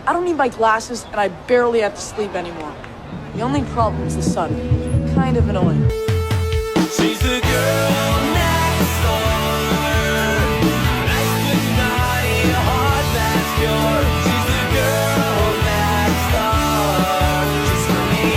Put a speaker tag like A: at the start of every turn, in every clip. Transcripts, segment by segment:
A: I don't need my glasses, and I barely have to sleep anymore. The only problem is the sun. Kind of annoying.
B: She's the girl next door. Nice but naughty, heart that's pure. She's the girl next door. Just for me.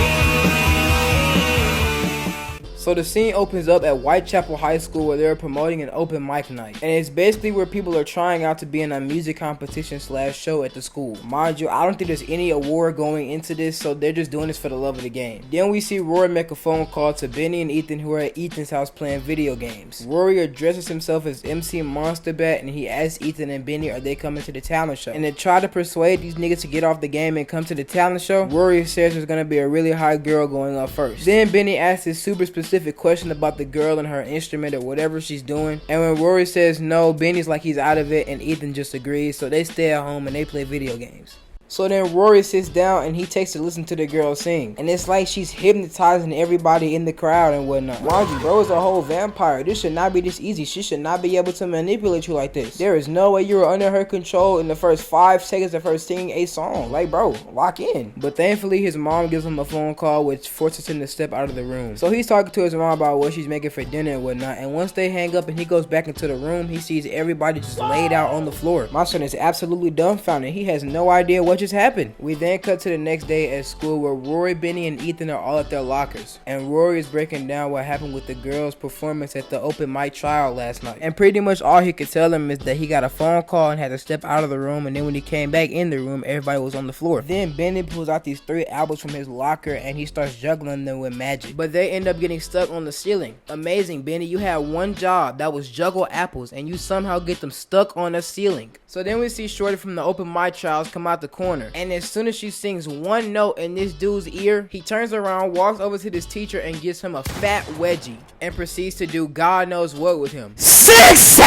C: So the scene opens up at Whitechapel High School where they're promoting an open mic night. And it's basically where people are trying out to be in a music competition / show at the school. Mind you, I don't think there's any award going into this, so they're just doing this for the love of the game. Then we see Rory make a phone call to Benny and Ethan, who are at Ethan's house playing video games. Rory addresses himself as MC Monster Bat, and he asks Ethan and Benny are they coming to the talent show. And to try to persuade these niggas to get off the game and come to the talent show, Rory says there's gonna be a really hot girl going up first. Then Benny asks this super specific question about the girl and her instrument or whatever she's doing, and when Rory says no, Benny's like he's out of it, and Ethan just agrees, so they stay at home and they play video games. So then Rory sits down and he takes to listen to the girl sing. And it's like she's hypnotizing everybody in the crowd and whatnot. Mind you, bro is a whole vampire. This should not be this easy. She should not be able to manipulate you like this. There is no way you were under her control in the first 5 seconds of her singing a song. Like, bro, lock in. But thankfully his mom gives him a phone call which forces him to step out of the room. So he's talking to his mom about what she's making for dinner and whatnot. And once they hang up and he goes back into the room, he sees everybody just laid out on the floor. My son is absolutely dumbfounded. He has no idea what just happened. We then cut to the next day at school where Rory, Benny, and Ethan are all at their lockers. And Rory is breaking down what happened with the girls' performance at the open mic trial last night. And pretty much all he could tell them is that he got a phone call and had to step out of the room, and then when he came back in the room, everybody was on the floor. Then Benny pulls out these 3 albums from his locker and he starts juggling them with magic. But they end up getting stuck on the ceiling. Amazing, Benny, you had one job, that was juggle apples, and you somehow get them stuck on the ceiling. So then we see Shorty from the open mic trials come out the corner, and as soon as she sings one note in this dude's ear, he turns around, walks over to this teacher and gives him a fat wedgie and proceeds to do God knows what with him. 6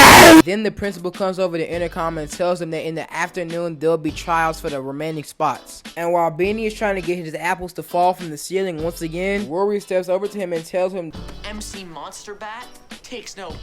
C: Then the principal comes over the intercom and tells him that in the afternoon there'll be trials for the remaining spots. And while Benny is trying to get his apples to fall from the ceiling once again, Rory steps over to him and tells him
D: MC Monster Bat takes no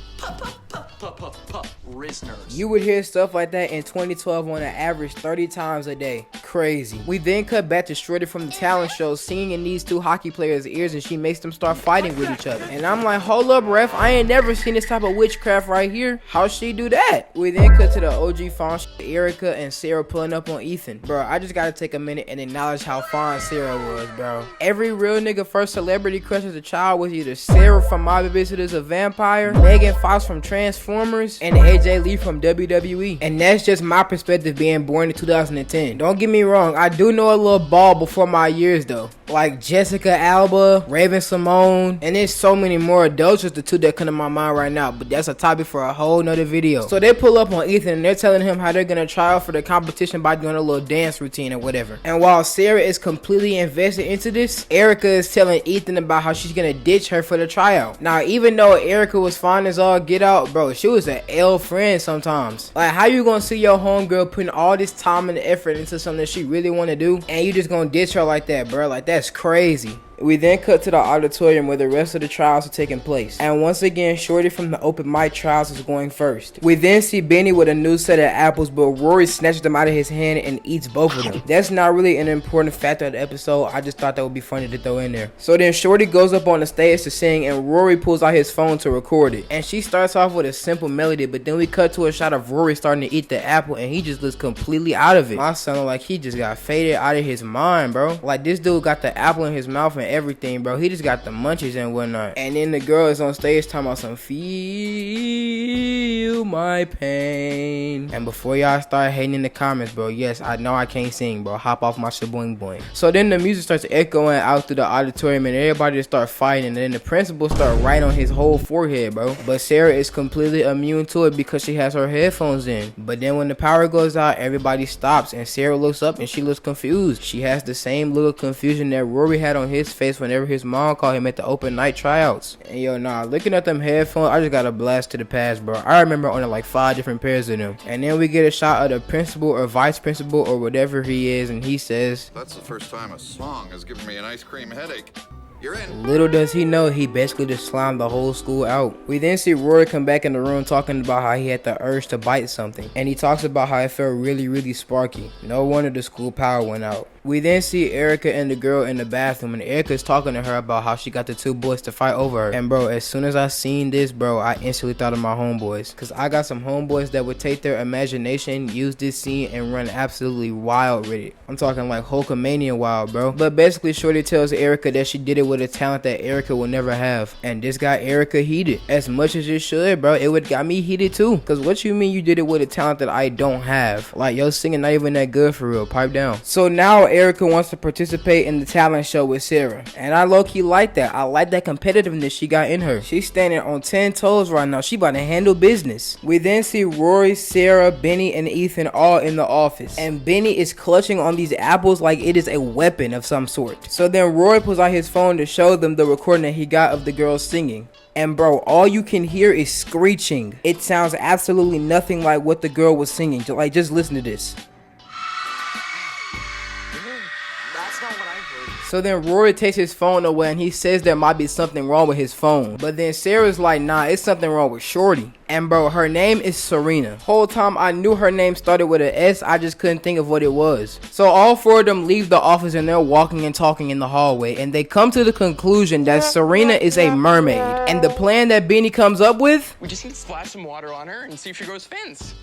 D: prisoners.
C: You would hear stuff like that in 2012 on an average 30 times a day. Crazy. We then cut back to Shorty from the talent show singing in these 2 hockey players' ears, and she makes them start fighting with each other. And I'm like, hold up, ref, I ain't never seen this type of witchcraft right here. How'd she do that? We then cut to the OG fine Erica and Sarah pulling up on Ethan. Bro, I just gotta take a minute and acknowledge how fine Sarah was, bro. Every real nigga first celebrity crush as a child was either Sarah from My Babysitter's a Vampire, Megan Fox from Transformers, and AJ Lee from WWE. And that's just my perspective being born in 2010. Don't get me wrong, I do know a little ball before my years though. Like Jessica Alba, Raven Simone, and there's so many more. Those just the 2 that come to my mind right now, but that's a topic for a whole nother video. So they pull up on Ethan and they're telling him how they're gonna try out for the competition by doing a little dance routine or whatever. And while Sarah is completely invested into this, Erica is telling Ethan about how she's gonna ditch her for the tryout. Now even though Erica was fine as all get out, bro, she was an L friend sometimes. Like, how you gonna see your homegirl putting all this time and effort into something that she really wanna do, and you just gonna ditch her like that, bro? Like, that's crazy. We then cut to the auditorium where the rest of the trials are taking place. And once again, Shorty from the open mic trials is going first. We then see Benny with a new set of apples, but Rory snatches them out of his hand and eats both of them. That's not really an important factor of the episode. I just thought that would be funny to throw in there. So then Shorty goes up on the stage to sing, and Rory pulls out his phone to record it. And she starts off with a simple melody, but then we cut to a shot of Rory starting to eat the apple, and he just looks completely out of it. My son, like, he just got faded out of his mind, bro. Like, this dude got the apple in his mouth and everything, bro. He just got the munchies and whatnot. And then the girl is on stage talking about some feel my pain. And before y'all start hating in the comments, bro, yes, I know I can't sing, bro. Hop off my shaboing boing. So then the music starts echoing out through the auditorium and everybody just start fighting, and then the principal start right on his whole forehead, bro. But Sarah is completely immune to it because she has her headphones in. But then when the power goes out, everybody stops and Sarah looks up and she looks confused. She has the same look of confusion that Rory had on his face whenever his mom called him at the open night tryouts. And yo, nah, looking at them headphones, I just got a blast to the past, bro. I remember owning like 5 different pairs of them. And then we get a shot of the principal or vice principal or whatever he is, and he says,
E: "That's the first time a song has given me an ice cream headache."
B: You're in.
C: Little does he know, he basically just slimed the whole school out. We then see Rory come back in the room talking about how he had the urge to bite something. And he talks about how it felt really sparky. No wonder the school power went out. We then see Erica and the girl in the bathroom, and Erica's talking to her about how she got the two boys to fight over her. And bro, as soon as I seen this, bro, I instantly thought of my homeboys. Cause I got some homeboys that would take their imagination, use this scene, and run absolutely wild with it. I'm talking like Hulkamania wild, bro. But basically, Shorty tells Erica that she did it with a talent that Erica will never have. And this got Erica heated. As much as it should, bro, it would got me heated too. Cause what you mean you did it with a talent that I don't have? Like, yo, singing not even that good for real. Pipe down. So now Erica wants to participate in the talent show with Sarah, and I low-key like that. I like that competitiveness she got in her. She's standing on 10 toes right now. She about to handle business. We then see Rory, Sarah, Benny, and Ethan all in the office, and Benny is clutching on these apples like it is a weapon of some sort. So then Rory pulls out his phone to show them the recording that he got of the girls singing. And bro, all you can hear is screeching. It sounds absolutely nothing like what the girl was singing. Like, just listen to this. So then Rory takes his phone away and he says there might be something wrong with his phone. But then Sarah's like, nah, it's something wrong with Shorty. And bro, her name is Serena. Whole time I knew her name started with an S, I just couldn't think of what it was. So all four of them leave the office and they're walking and talking in the hallway. And they come to the conclusion that Serena is a mermaid. And the plan that Benny comes up with?
E: We just need to splash some water on her and see if she grows fins.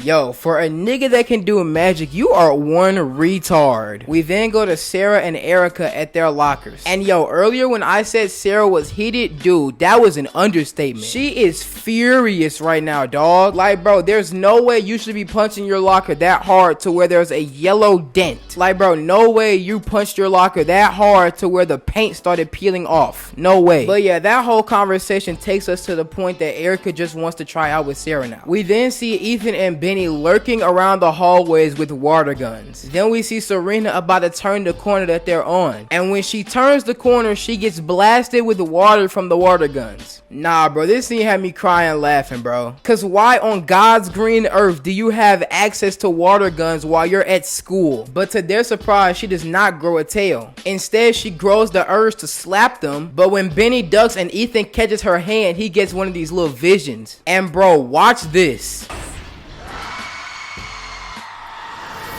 C: Yo, for a nigga that can do magic, you are one retard. We then go to Sarah and Erica at their lockers. And yo, earlier when I said Sarah was heated, dude, that was an understatement. She is furious right now, dog. Like, bro, there's no way you should be punching your locker that hard to where there's a yellow dent. Like, bro, no way you punched your locker that hard to where the paint started peeling off. No way. But yeah, that whole conversation takes us to the point that Erica just wants to try out with Sarah now. We then see Ethan and Benny lurking around the hallways with water guns. Then we see Serena about to turn the corner that they're on. And when she turns the corner, she gets blasted with water from the water guns. Nah, bro, this scene had me crying laughing, bro. Cause why on God's green earth do you have access to water guns while you're at school? But to their surprise, she does not grow a tail. Instead, she grows the urge to slap them. But when Benny ducks and Ethan catches her hand, he gets one of these little visions. And bro, watch this.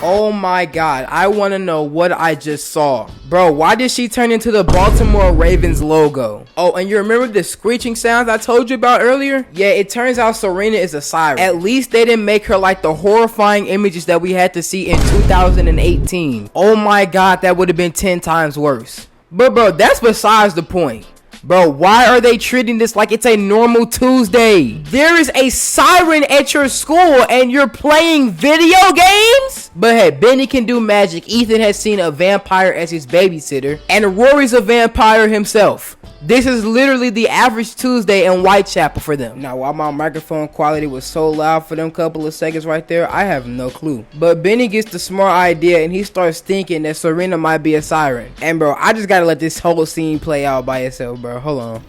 C: Oh my god, I want to know what I just saw. Bro, why did she turn into the Baltimore Ravens logo? Oh, and you remember the screeching sounds I told you about earlier? Yeah, it turns out Serena is a siren. At least they didn't make her like the horrifying images that we had to see in 2018. Oh my god, that would have been 10 times worse. But bro, that's besides the point. Bro, why are they treating this like it's a normal Tuesday? There is a siren at your school and you're playing video games? But hey, Benny can do magic. Ethan has seen a vampire as his babysitter. And Rory's a vampire himself. This is literally the average Tuesday in Whitechapel for them. Now, why my microphone quality was so loud for them couple of seconds right there, I have no clue. But Benny gets the smart idea and he starts thinking that Serena might be a siren. And bro, I just gotta let this whole scene play out by itself, bro. Hold on.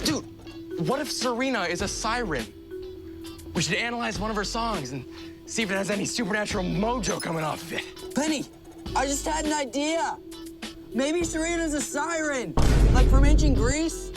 E: Dude, what if Serena is a siren? We should analyze one of her songs and see if it has any supernatural mojo coming off of it.
F: Benny, I just had an idea. Maybe Serena's a siren, like from ancient Greece.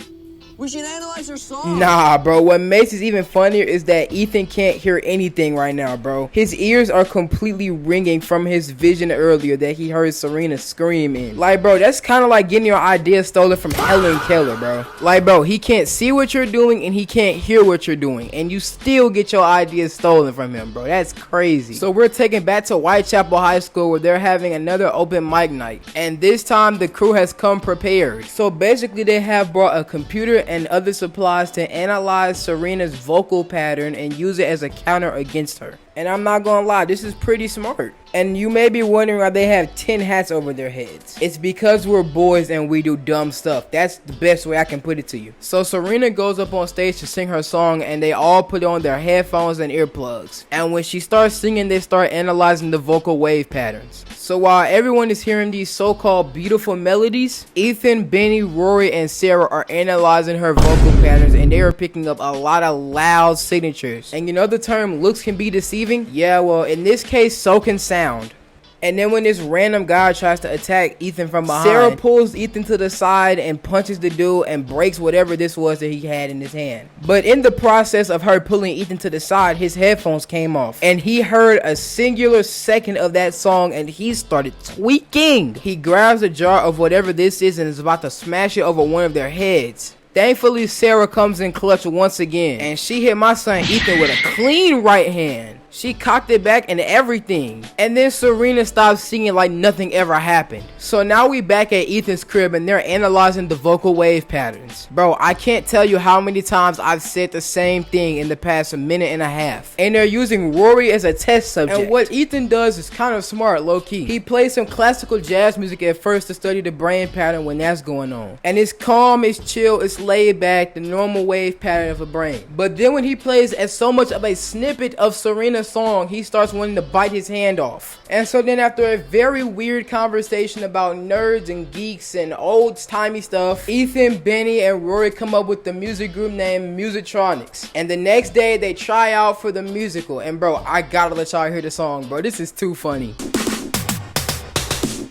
F: We should analyze her song.
C: Nah, bro. What makes it even funnier is that Ethan can't hear anything right now, bro. His ears are completely ringing from his vision earlier that he heard Serena scream in. Like, bro, that's kind of like getting your idea stolen from Helen Keller, bro. Like, bro, he can't see what you're doing and he can't hear what you're doing. And you still get your ideas stolen from him, bro. That's crazy. So we're taken back to Whitechapel High School where they're having another open mic night. And this time the crew has come prepared. So basically they have brought a computer and other supplies to analyze Serena's vocal pattern and use it as a counter against her. And I'm not gonna lie, this is pretty smart. And you may be wondering why they have 10 hats over their heads. It's because we're boys and we do dumb stuff. That's the best way I can put it to you. So Serena goes up on stage to sing her song and they all put on their headphones and earplugs. And when she starts singing, they start analyzing the vocal wave patterns. So while everyone is hearing these so-called beautiful melodies, Ethan, Benny, Rory, and Sarah are analyzing her vocal patterns and they are picking up a lot of loud signatures. And you know the term looks can be deceiving? Yeah, well, in this case, so can sound. And then when this random guy tries to attack Ethan from behind, Sarah pulls Ethan to the side and punches the dude and breaks whatever this was that he had in his hand. But in the process of her pulling Ethan to the side, his headphones came off. And he heard a singular second of that song and he started tweaking. He grabs a jar of whatever this is and is about to smash it over one of their heads. Thankfully, Sarah comes in clutch once again, and she hit my son Ethan with a clean right hand. She cocked it back and everything. And then Serena stopped singing like nothing ever happened. So now we back at Ethan's crib and they're analyzing the vocal wave patterns. Bro, I can't tell you how many times I've said the same thing in the past minute and a half. And they're using Rory as a test subject. And what Ethan does is kind of smart, low-key. He plays some classical jazz music at first to study the brain pattern when that's going on. And it's calm, it's chill, it's laid back, the normal wave pattern of a brain. But then when he plays as so much of a snippet of Serena's song, he starts wanting to bite his hand off. And so then after a very weird conversation about nerds and geeks and old-timey stuff, Ethan, Benny, and Rory come up with the music group named MUSATRONICS. And the next day they try out for the musical. And bro, I gotta let y'all hear the song, bro. This is too funny.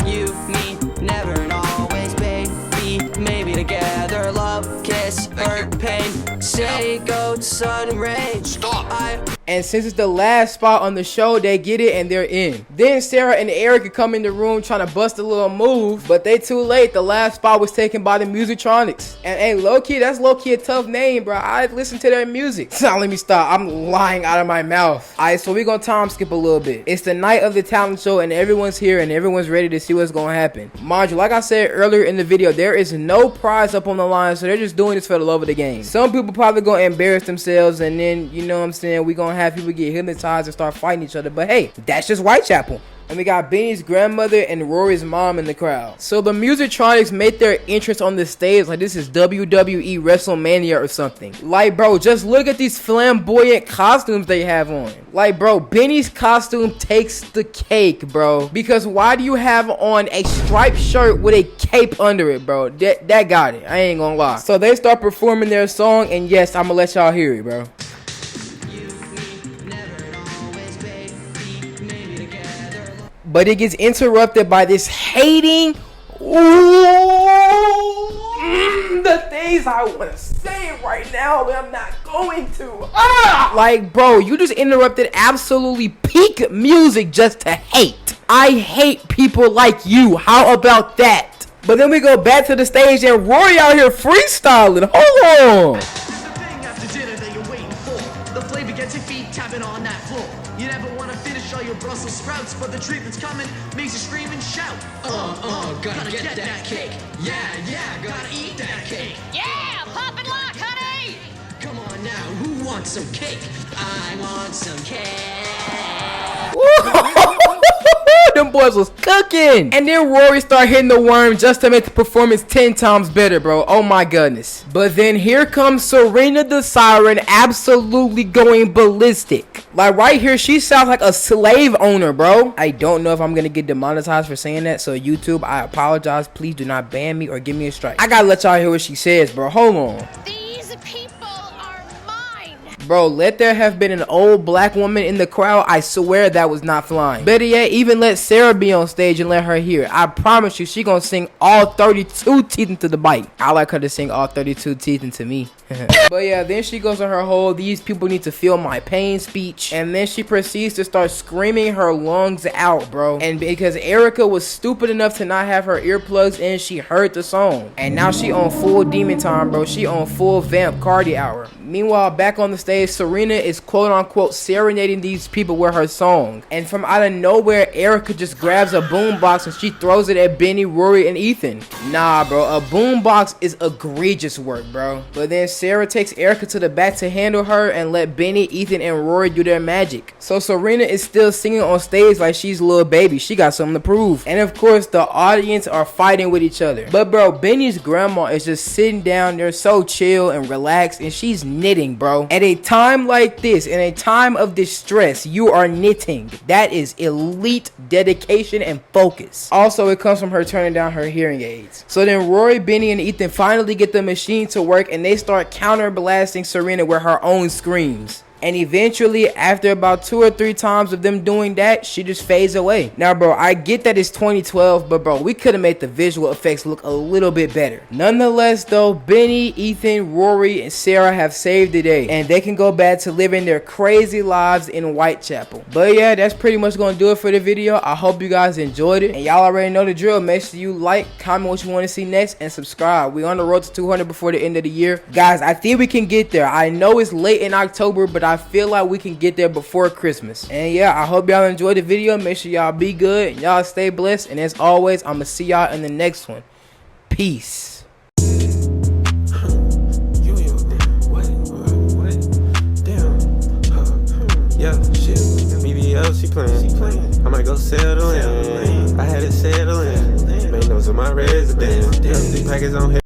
F: You, me, never and always, baby. Maybe together, love, kiss, hurt, pain. Say, go to sun and rain. Stop.
C: And since it's the last spot on the show, they get it and they're in. Then Sarah and Erica come in the room trying to bust a little move, but they too late. The last spot was taken by the MUSATRONICS. And hey, low-key, that's low-key a tough name, bro. I listen to their music. Now let me stop. I'm lying out of my mouth. Alright, so we're gonna time skip a little bit. It's the night of the talent show and everyone's here and everyone's ready to see what's gonna happen. Mind you, like I said earlier in the video, there is no prize up on the line, so they're just doing this for the love of the game. Some people probably gonna embarrass themselves and then, you know what I'm saying, we gonna have people get hypnotized and start fighting each other. But hey, that's just Whitechapel. And we got Benny's grandmother and Rory's mom in the crowd. So the MUSATRONICS made their entrance on the stage like this is WWE WrestleMania or something. Like, bro, just look at these flamboyant costumes they have on. Like, bro, Benny's costume takes the cake, bro. Because why do you have on a striped shirt with a cape under it, bro? That got it. I ain't gonna lie. So they start performing their song, and yes, I'm gonna let y'all hear it, bro. But it gets interrupted by this hating. The things I want to say right now, but I'm not going to. Like, bro, you just interrupted absolutely peak music just to hate. I hate people like you. How about that? But then we go back to the stage and Rory out here freestyling. Hold on.
G: After dinner that you're waiting for, the flavor gets your feet tapping on that floor. You never want to finish all your Brussels sprouts, but the treat that's coming makes you scream and shout. Gotta get that cake. Yeah, gotta eat that cake.
H: Yeah, pop and lock, honey!
G: Come on now, who wants some cake? I want some cake.
C: Them boys was cooking. And then Rory started hitting the worm just to make the performance 10 times better, bro. Oh my goodness. But then here comes Serena the Siren absolutely going ballistic. Like right here, she sounds like a slave owner, bro. I don't know if I'm gonna get demonetized for saying that, so YouTube, I apologize. Please do not ban me or give me a strike. I gotta let y'all hear what she says, bro. Hold on.
H: These people are mine!
C: Bro, let there have been an old black woman in the crowd. I swear that was not flying. Better yet, even let Sarah be on stage and let her hear it. I promise you, she gonna sing all 32 teeth into the bite. I like her to sing all 32 teeth into me. But yeah, then she goes on her whole "these people need to feel my pain" speech, and then she proceeds to start screaming her lungs out, bro. And because Erica was stupid enough to not have her earplugs in, she heard the song, and now she on full demon time, bro. She on full vamp Cardi hour. Meanwhile, back on the stage, Serena is quote-unquote serenading these people with her song, and from out of nowhere, Erica just grabs a boombox and she throws it at Benny, Rory, and Ethan. Nah, bro, a boombox is egregious work, bro. But then Sarah takes Erica to the back to handle her and let Benny, Ethan, and Rory do their magic. So Serena is still singing on stage like she's a little baby. She got something to prove. And of course, the audience are fighting with each other. But bro, Benny's grandma is just sitting down there so chill and relaxed, and she's knitting, bro. At a time like this, in a time of distress, you are knitting. That is elite dedication and focus. Also, it comes from her turning down her hearing aids. So then Rory, Benny, and Ethan finally get the machine to work, and they start counter blasting Serena with her own screams. And eventually, after about 2 or 3 times of them doing that, she just fades away. Now, bro, I get that it's 2012, but bro, we could have made the visual effects look a little bit better. Nonetheless, though, Benny, Ethan, Rory, and Sarah have saved the day, and they can go back to living their crazy lives in Whitechapel. But yeah, that's pretty much gonna do it for the video. I hope you guys enjoyed it, and y'all already know the drill. Make sure you like, comment what you want to see next, and subscribe. We on the road to 200 before the end of the year, guys. I think we can get there. I know it's late in October, but I feel like we can get there before Christmas. And yeah, I hope y'all enjoyed the video. Make sure y'all be good and y'all stay blessed, and as always, I'm gonna see y'all in the next one. Peace.
I: Yeah, shit. BBL, she playing. I might go settle in. I had it settle in. Made notes of my residence. Package on here.